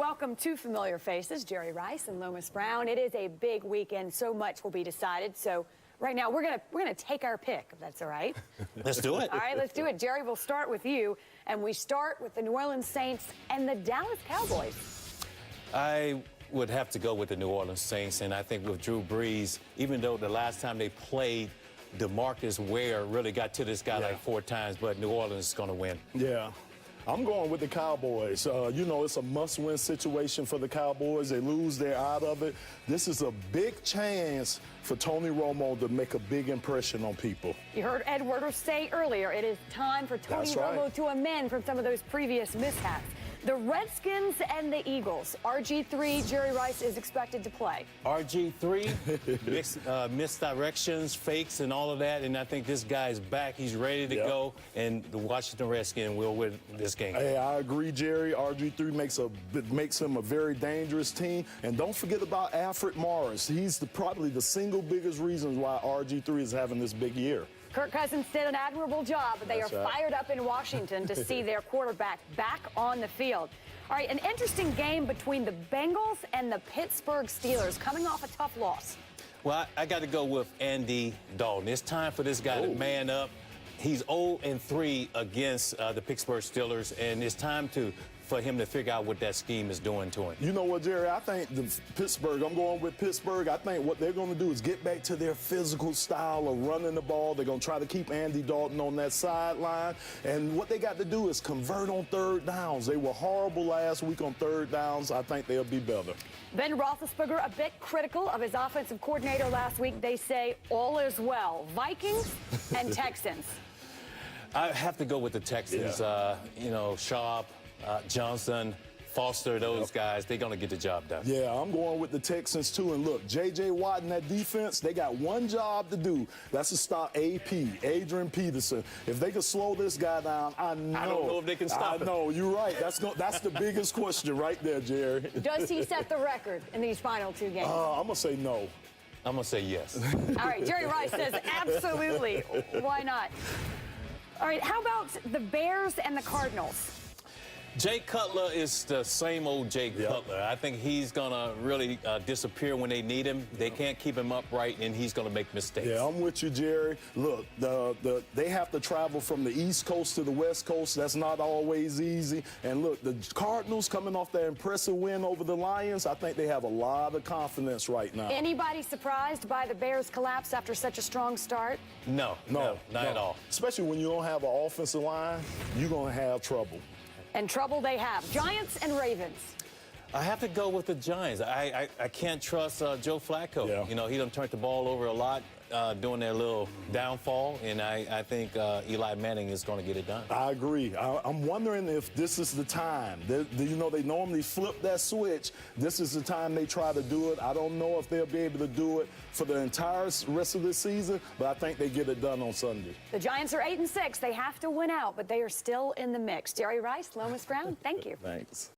welcome two familiar faces, Jerry Rice and Lomas Brown. It is a big weekend. So much will be decided. So right now we're gonna take our pick, if that's all right. Let's do it. All right, let's do it. Jerry, we'll start with you, and we start with the New Orleans Saints and the Dallas Cowboys. I would have to go with the New Orleans Saints, and I think with Drew Brees, even though the last time they played, DeMarcus Ware really got to this guy like 4 times, but New Orleans is going to win. Yeah. I'm going with the Cowboys. You know, it's a must-win situation for the Cowboys. They lose, they're out of it. This is a big chance for Tony Romo to make a big impression on people. You heard Ed Werder say earlier, it is time for Tony Romo to amend from some of those previous mishaps. The Redskins and the Eagles. RG3, Jerry Rice is expected to play. RG3, misdirections, fakes, and all of that. And I think this guy is back. He's ready to go. And the Washington Redskins will win this game. Hey, I agree, Jerry. RG3 makes him a very dangerous team. And don't forget about Alfred Morris. He's probably the single biggest reason why RG3 is having this big year. Kirk Cousins did an admirable job, but they are fired up in Washington to see their quarterback back on the field. All right, an interesting game between the Bengals and the Pittsburgh Steelers, coming off a tough loss. Well, I got to go with Andy Dalton. It's time for this guy to man up. He's 0-3 against the Pittsburgh Steelers, and it's time for him to figure out what that scheme is doing to him. You know what, Jerry? I think I'm going with Pittsburgh. I think what they're going to do is get back to their physical style of running the ball. They're going to try to keep Andy Dalton on that sideline. And what they got to do is convert on third downs. They were horrible last week on third downs. I think they'll be better. Ben Roethlisberger a bit critical of his offensive coordinator last week. They say all is well. Vikings and Texans. I have to go with the Texans. You know, Sharp, Johnson, Foster, those guys, they're going to get the job done. Yeah, I'm going with the Texans, too. And look, J.J. Watt and that defense, they got one job to do. That's to stop AP, Adrian Peterson. If they can slow this guy down, I don't know if they can stop him. I know, you're right. That's the biggest question right there, Jerry. Does he set the record in these final 2 games? I'm going to say no. I'm going to say yes. All right, Jerry Rice says absolutely. Why not? All right, how about the Bears and the Cardinals? Jay Cutler is the same old Jay Cutler. I think he's going to really disappear when they need him. They can't keep him upright, and he's going to make mistakes. Yeah, I'm with you, Jerry. Look, they have to travel from the East Coast to the West Coast. That's not always easy. And look, the Cardinals coming off their impressive win over the Lions, I think they have a lot of confidence right now. Anybody surprised by the Bears' collapse after such a strong start? No, not at all. Especially when you don't have an offensive line, you're going to have trouble. And trouble they have. Giants and Ravens. I have to go with the Giants. I can't trust Joe Flacco. Yeah. You know, he done turned the ball over a lot during their little downfall, and I think Eli Manning is going to get it done. I agree. I'm wondering if this is the time. You know, they normally flip that switch. This is the time they try to do it. I don't know if they'll be able to do it for the entire rest of the season, but I think they get it done on Sunday. The Giants are 8-6. They have to win out, but they are still in the mix. Jerry Rice, Lomas Brown, thank you. Thanks.